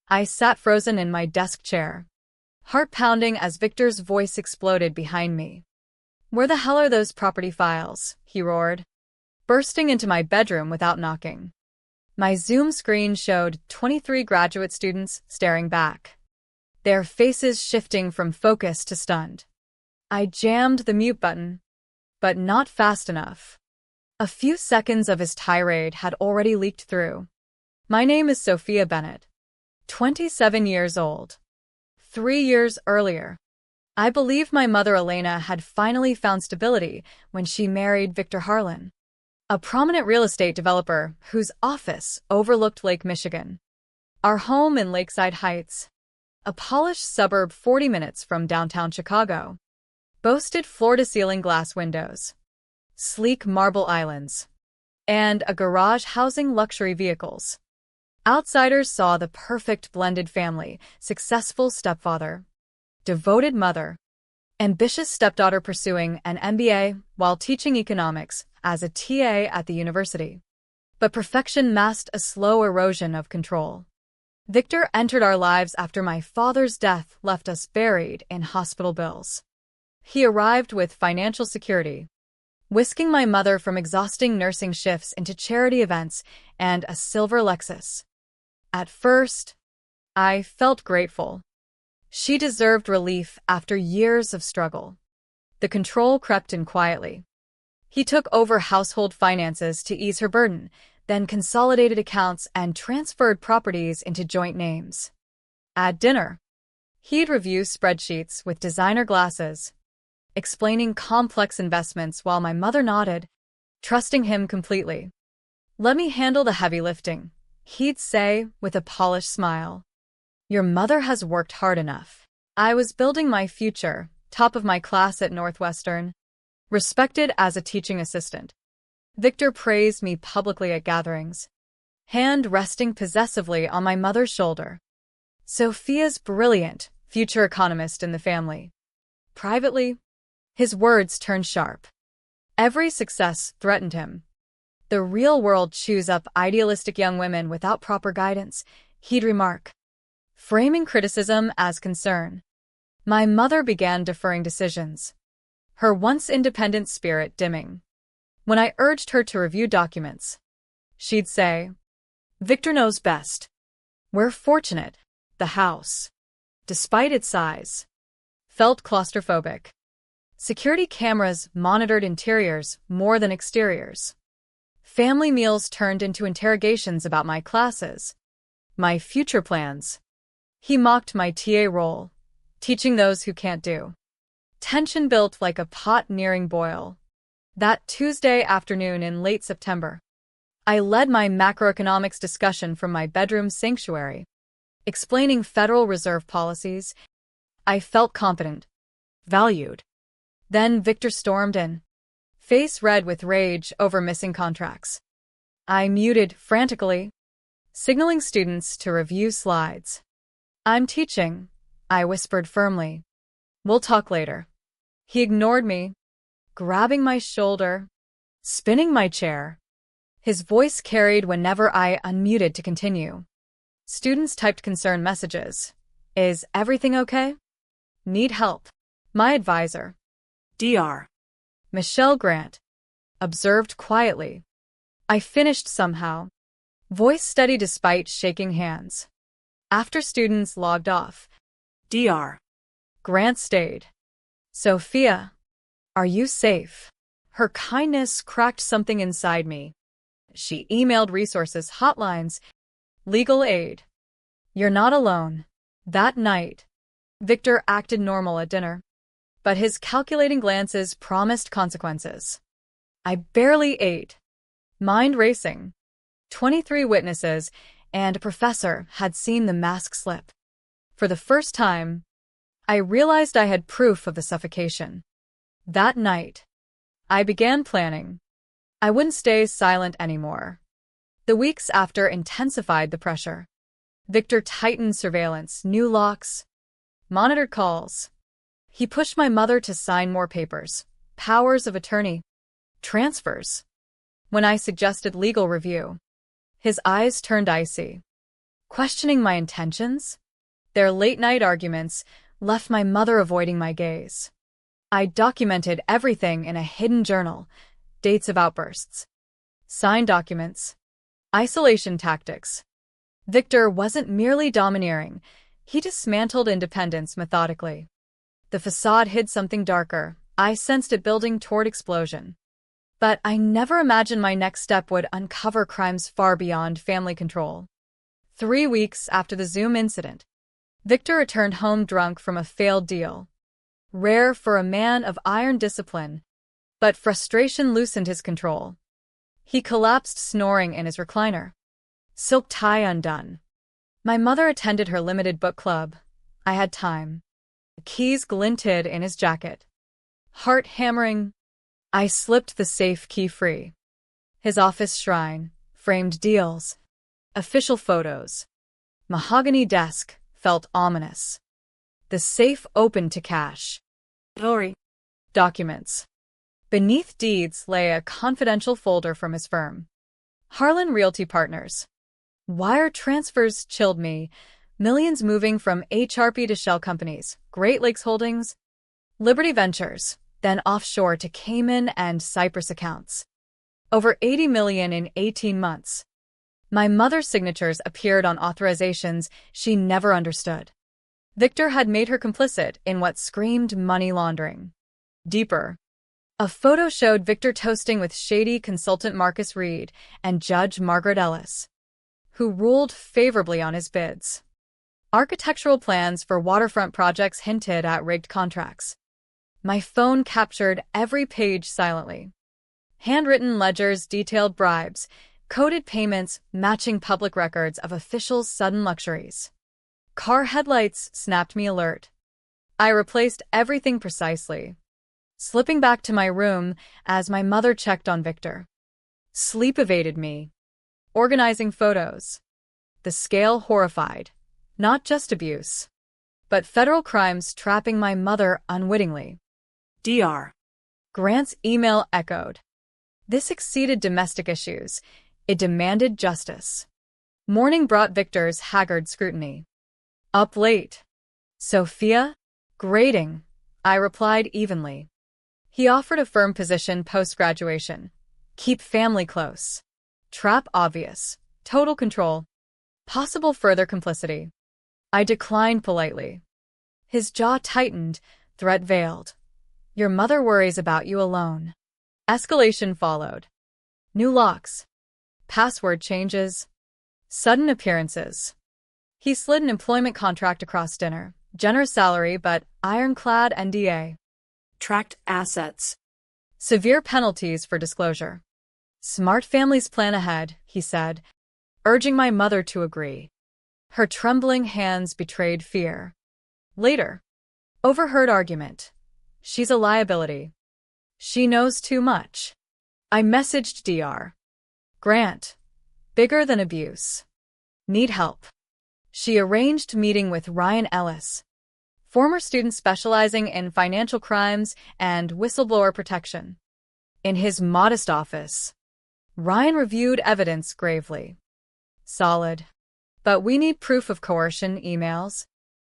I sat frozen in my desk chair, heart pounding as Victor's voice exploded behind me. "Where the hell are those property files?" he roared, bursting into my bedroom without knocking. My Zoom screen showed 23 graduate students staring back, their faces shifting from focused to stunned. I jammed the mute button, but not fast enough. A few seconds of his tirade had already leaked through. "My name is Sophia Bennett, 27 years old. 3 years earlier, I believe my mother Elena had finally found stability when she married Victor Harlan, a prominent real estate developer whose office overlooked Lake Michigan. Our home in Lakeside Heights, a polished suburb 40 minutes from downtown Chicago, boasted floor-to-ceiling glass windows, sleek marble islands, and a garage housing luxury vehicles. Outsiders saw the perfect blended family: successful stepfather, devoted mother, ambitious stepdaughter pursuing an MBA while teaching economics as a TA at the university. But perfection masked a slow erosion of control. Victor entered our lives after my father's death left us buried in hospital bills. He arrived with financial security, whisking my mother from exhausting nursing shifts into charity events and a silver Lexus. At first, I felt grateful. She deserved relief after years of struggle. The control crept in quietly. He took over household finances to ease her burden, then consolidated accounts and transferred properties into joint names. At dinner, he'd review spreadsheets with designer glasses, explaining complex investments while my mother nodded, trusting him completely. "Let me handle the heavy lifting," he'd say with a polished smile. "Your mother has worked hard enough." I was building my future, top of my class at Northwestern, respected as a teaching assistant. Victor praised me publicly at gatherings, hand resting possessively on my mother's shoulder. "Sophia's brilliant, future economist in the family." Privately, his words turned sharp. Every success threatened him. "The real world chews up idealistic young women without proper guidance," he'd remark, framing criticism as concern. My mother began deferring decisions, her once independent spirit dimming. When I urged her to review documents, she'd say, "Victor knows best." We're fortunate. The house, despite its size, felt claustrophobic. Security cameras monitored interiors more than exteriors. Family meals turned into interrogations about my classes, my future plans. He mocked my TA role, teaching those who can't do. Tension built like a pot nearing boil. That Tuesday afternoon in late September, I led my macroeconomics discussion from my bedroom sanctuary, explaining Federal Reserve policies. I felt confident, valued. Then Victor stormed in, face red with rage over missing contracts. I muted frantically, signaling students to review slides. "I'm teaching," I whispered firmly. "We'll talk later." He ignored me, grabbing my shoulder, spinning my chair. His voice carried whenever I unmuted to continue. Students typed concerned messages. "Is everything okay? Need help?" My advisor, Dr. Michelle Grant, observed quietly. I finished somehow, voice steady despite shaking hands. After students logged off, Dr. Grant stayed. "Sophia, are you safe?" Her kindness cracked something inside me. She emailed resources, hotlines, legal aid. "You're not alone." That night, Victor acted normal at dinner, but his calculating glances promised consequences. I barely ate, mind racing. 23 witnesses and a professor had seen the mask slip. For the first time, I realized I had proof of the suffocation. That night, I began planning. I wouldn't stay silent anymore. The weeks after intensified the pressure. Victor tightened surveillance, new locks, monitored calls. He pushed my mother to sign more papers, powers of attorney, transfers. When I suggested legal review, his eyes turned icy. questioning my intentions. Their late-night arguments left my mother avoiding my gaze. I documented everything in a hidden journal, dates of outbursts, signed documents, isolation tactics. Victor wasn't merely domineering, he dismantled independence methodically. The facade hid something darker. I sensed it building toward explosion. But I never imagined my next step would uncover crimes far beyond family control. 3 weeks after the Zoom incident, Victor returned home drunk from a failed deal. Rare for a man of iron discipline, but frustration loosened his control. He collapsed snoring in his recliner, silk tie undone. My mother attended her limited book club. I had time. The keys glinted in his jacket. Heart hammering, I slipped the safe key free. His office shrine, framed deals, official photos. Mahogany desk felt ominous. The safe opened to cash. Jewelry. Documents. Beneath deeds lay a confidential folder from his firm. Harlan Realty Partners. Wire transfers chilled me. Millions moving from HRP to shell companies, Great Lakes Holdings, Liberty Ventures, then offshore to Cayman and Cyprus accounts. Over 80 million in 18 months. My mother's signatures appeared on authorizations she never understood. Victor had made her complicit in what screamed money laundering. Deeper. A photo showed Victor toasting with shady consultant Marcus Reed and Judge Margaret Ellis, who ruled favorably on his bids. Architectural plans for waterfront projects hinted at rigged contracts. My phone captured every page silently. Handwritten ledgers detailed bribes, coded payments matching public records of officials' sudden luxuries. Car headlights snapped me alert. I replaced everything precisely, slipping back to my room as my mother checked on Victor. Sleep evaded me. Organizing photos. The scale horrified. Not just abuse, but federal crimes trapping my mother unwittingly. Dr. Grant's email echoed. This exceeded domestic issues. It demanded justice. Morning brought Victor's haggard scrutiny. Up late. Sophia? Grading, I replied evenly. He offered a firm position post-graduation. Keep family close. Trap obvious. Total control. Possible further complicity. I declined politely. His jaw tightened, threat veiled. Your mother worries about you alone. Escalation followed. New locks. Password changes. Sudden appearances. He slid an employment contract across dinner. Generous salary, but ironclad NDA. Tracked assets. Severe penalties for disclosure. Smart families plan ahead, he said, urging my mother to agree. Her trembling hands betrayed fear. Later. Overheard argument. She's a liability. She knows too much. I messaged Dr. Grant. Bigger than abuse. Need help. She arranged meeting with Ryan Ellis, former student specializing in financial crimes and whistleblower protection. In his modest office, Ryan reviewed evidence gravely. Solid. But we need proof of coercion, emails,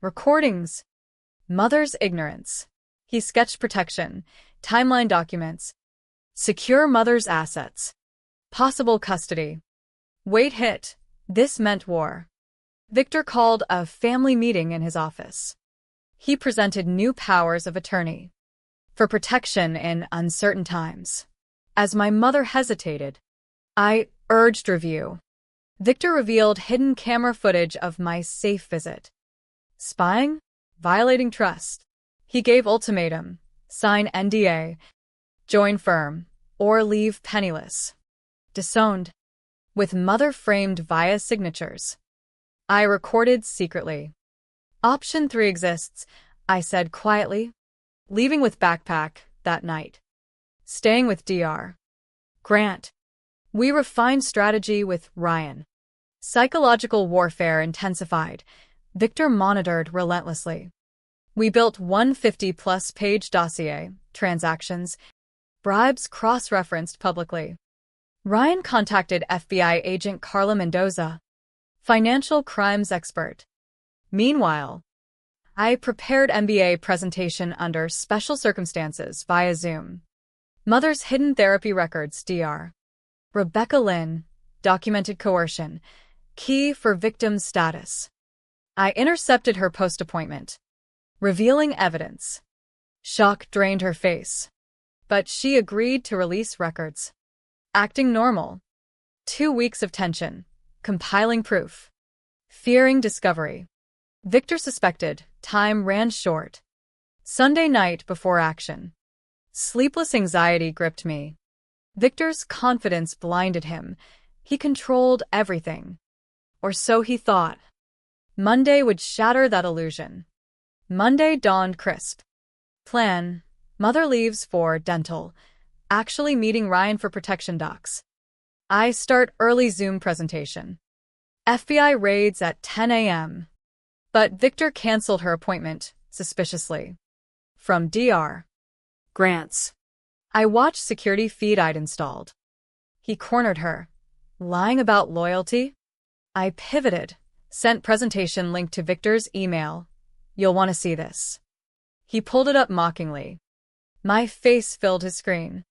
recordings, mother's ignorance. He sketched protection, timeline documents, secure mother's assets, possible custody. Wait hit. This meant war. Victor called a family meeting in his office. He presented new powers of attorney for protection in uncertain times. As my mother hesitated, I urged review. Victor revealed hidden camera footage of my safe visit. Spying? Violating trust. He gave ultimatum. Sign NDA. Join firm. Or leave penniless. Disowned. With mother framed via signatures. I recorded secretly. Option 3 exists, I said quietly. Leaving with backpack that night. Staying with Dr. Grant. We refined strategy with Ryan. Psychological warfare intensified. Victor monitored relentlessly. We built 150-plus page dossier, transactions, bribes cross-referenced publicly. Ryan contacted FBI agent Carla Mendoza, financial crimes expert. Meanwhile, I prepared MBA presentation under special circumstances via Zoom. Mother's hidden therapy records, Dr. Rebecca Lynn, documented coercion, key for victim's status. I intercepted her post-appointment, revealing evidence. Shock drained her face, but she agreed to release records. Acting normal. 2 weeks of tension, compiling proof, fearing discovery. Victor suspected, time ran short. Sunday night before action. Sleepless anxiety gripped me. Victor's confidence blinded him. He controlled everything. Or so he thought. Monday would shatter that illusion. Monday dawned crisp. Plan. Mother leaves for dental. Actually meeting Ryan for protection docs. I start early Zoom presentation. FBI raids at 10 a.m. But Victor canceled her appointment, suspiciously. From Dr. Grant's. I watched security feed I'd installed. He cornered her. Lying about loyalty? I pivoted, sent presentation link to Victor's email. You'll want to see this. He pulled it up mockingly. My face filled his screen.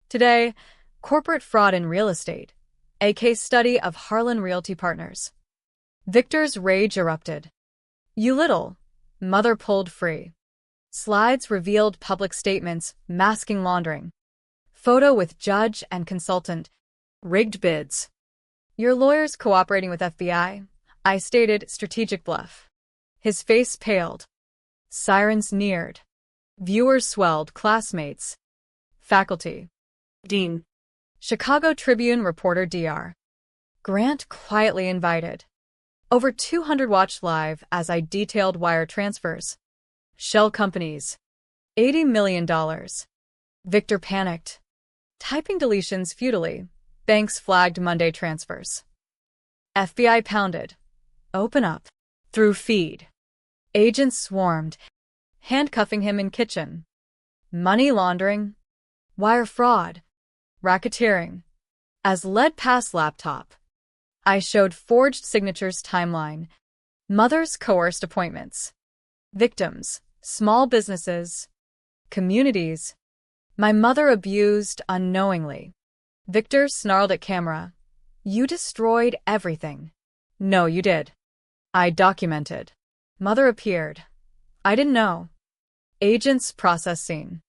Today, corporate fraud in real estate. A case study of Harlan Realty Partners. Victor's rage erupted. You little. Mother pulled free. Slides revealed public statements, masking laundering. Photo with judge and consultant. Rigged bids. Your lawyer's cooperating with FBI. I stated strategic bluff. His face paled. Sirens neared. Viewers swelled, classmates. Faculty. Dean. Chicago Tribune reporter Dr. Grant quietly invited. Over 200 watched live as I detailed wire transfers. Shell companies. $80 million. Victor panicked. Typing deletions futilely. Banks flagged Monday transfers. FBI pounded. Open up. Through feed. Agents swarmed, handcuffing him in kitchen. Money laundering. Wire fraud. Racketeering. As led past laptop. I showed forged signatures timeline. Mother's coerced appointments. Victims. Small businesses. Communities. My mother abused unknowingly. Victor snarled at camera. You destroyed everything. No, you did. I documented. Mother appeared. I didn't know. Agents process scene.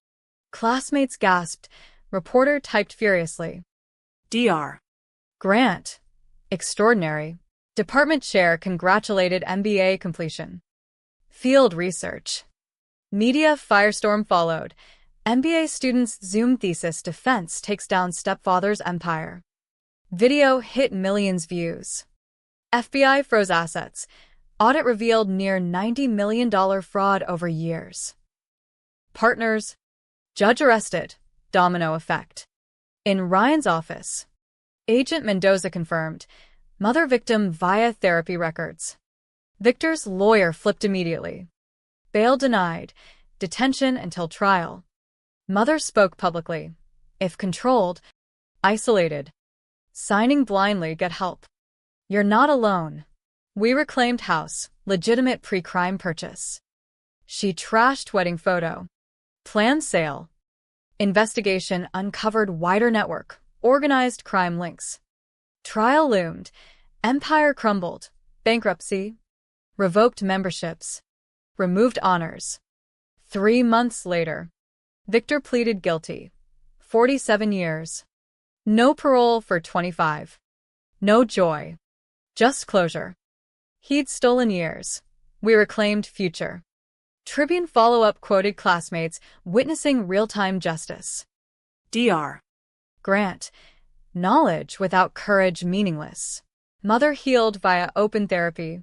Classmates gasped. Reporter typed furiously. Dr. Grant. Extraordinary. Department chair congratulated MBA completion. Field research. Media firestorm followed. MBA students' Zoom thesis defense takes down Stepfather's empire. Video hit millions views. FBI froze assets. Audit revealed near $90 million fraud over years. Partners. Judge arrested. Domino effect. In Ryan's office. Agent Mendoza confirmed. Mother victim via therapy records. Victor's lawyer flipped immediately. Bail denied. Detention until trial. Mother spoke publicly. If controlled, isolated. Signing blindly, get help. You're not alone. We reclaimed house, legitimate pre-crime purchase. She trashed wedding photo. Planned sale. Investigation uncovered wider network, organized crime links. Trial loomed. Empire crumbled. Bankruptcy. Revoked memberships. Removed honors. 3 months later. Victor pleaded guilty. 47 years. No parole for 25. No joy. Just closure. He'd stolen years. We reclaimed future. Tribune follow-up quoted classmates witnessing real-time justice. Dr. Grant. Knowledge without courage meaningless. Mother healed via open therapy.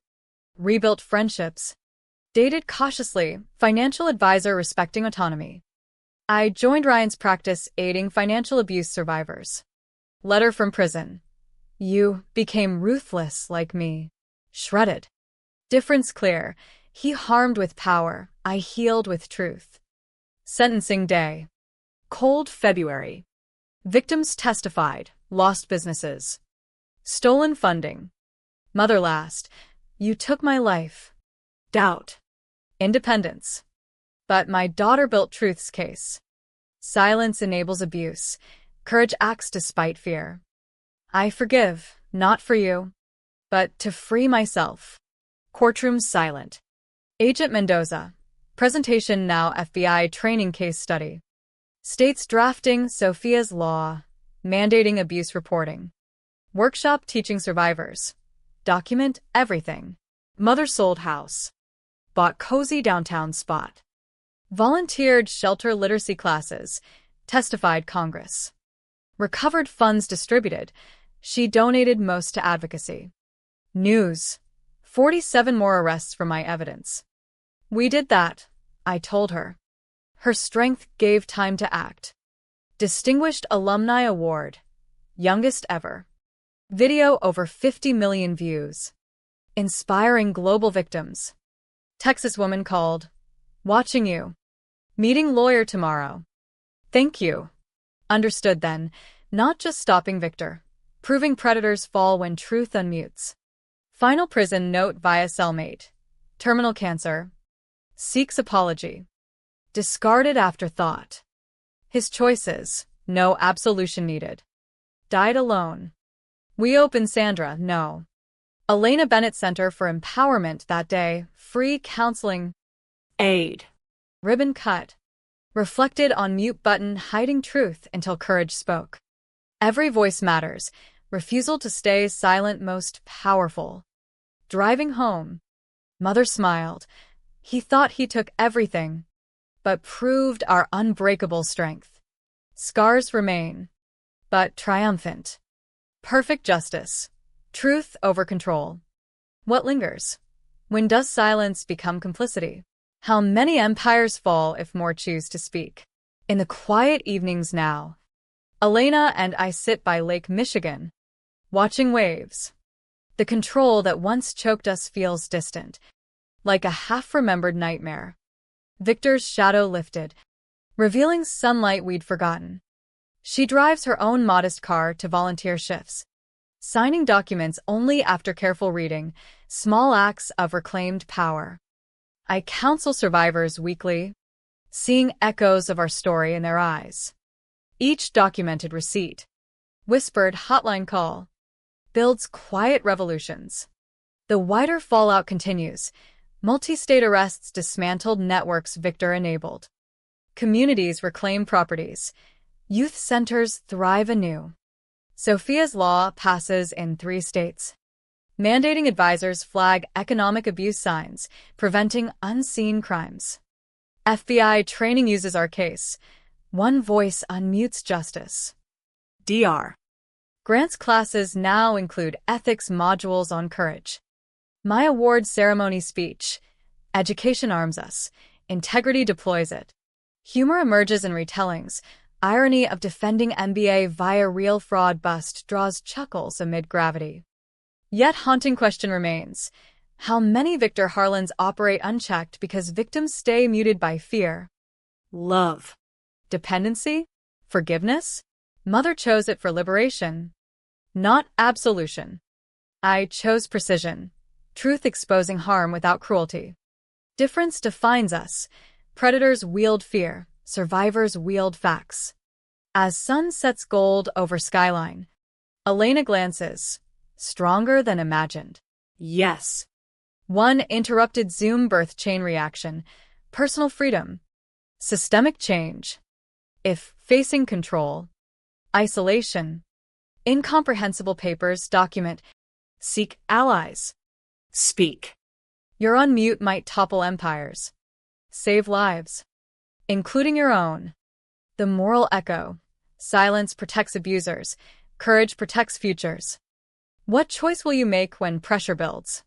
Rebuilt friendships. Dated cautiously. Financial advisor respecting autonomy. I joined Ryan's practice aiding financial abuse survivors. Letter from prison. You became ruthless like me. Shredded. Difference clear. He harmed with power. I healed with truth. Sentencing day. Cold February. Victims testified. Lost businesses. Stolen funding. Mother last. You took my life. Doubt. Independence. But my daughter built truth's case. Silence enables abuse. Courage acts despite fear. I forgive, not for you, but to free myself. Courtroom silent. Agent Mendoza. Presentation now FBI training case study. States drafting Sophia's law, mandating abuse reporting. Workshop teaching survivors. Document everything. Mother sold house. Bought cozy downtown spot. Volunteered shelter literacy classes. Testified Congress. Recovered funds distributed. She donated most to advocacy. News. 47 more arrests for my evidence. We did that, I told her. Her strength gave time to act. Distinguished Alumni Award. Youngest ever. Video over 50 million views. Inspiring global victims. Texas woman called. Watching you. Meeting lawyer tomorrow. Thank you. Understood then, not just stopping Victor. Proving predators fall when truth unmutes. Final prison note via cellmate. Terminal cancer. Seeks apology. Discarded after thought. His choices, no absolution needed. Died alone. We open Sandra, no. Elena Bennett Center for Empowerment that day, free counseling. Aid. Ribbon cut. Reflected on mute button hiding truth until courage spoke. Every voice matters. Refusal to stay silent most powerful. Driving home. Mother smiled. He thought he took everything, but proved our unbreakable strength. Scars remain, but triumphant. Perfect justice. Truth over control. What lingers? When does silence become complicity? How many empires fall if more choose to speak? In the quiet evenings now, Elena and I sit by Lake Michigan, watching waves. The control that once choked us feels distant, like a half-remembered nightmare. Victor's shadow lifted, revealing sunlight we'd forgotten. She drives her own modest car to volunteer shifts, signing documents only after careful reading, small acts of reclaimed power. I counsel survivors weekly, seeing echoes of our story in their eyes. Each documented receipt, whispered hotline call, builds quiet revolutions. The wider fallout continues. Multi-state arrests dismantled networks Victor enabled. Communities reclaim properties. Youth centers thrive anew. Sophia's law passes in 3 states, mandating advisors flag economic abuse signs, preventing unseen crimes. FBI training uses our case. One voice unmutes justice. DR. Grants classes now include ethics modules on courage. My award ceremony speech. Education arms us. Integrity deploys it. Humor emerges in retellings. Irony of defending MBA via real fraud bust draws chuckles amid gravity. Yet haunting question remains. How many Victor Harlans operate unchecked because victims stay muted by fear? Love. Dependency? Forgiveness? Mother chose it for liberation, not absolution. I chose precision. Truth exposing harm without cruelty. Difference defines us. Predators wield fear, survivors wield facts. As sun sets gold over skyline, Elena glances, stronger than imagined. Yes. One interrupted Zoom birth chain reaction, personal freedom, systemic change. If facing control, isolation, incomprehensible papers document, seek allies. Speak. Your on mute might topple empires. Save lives, including your own. The moral echo. Silence protects abusers. Courage protects futures. What choice will you make when pressure builds?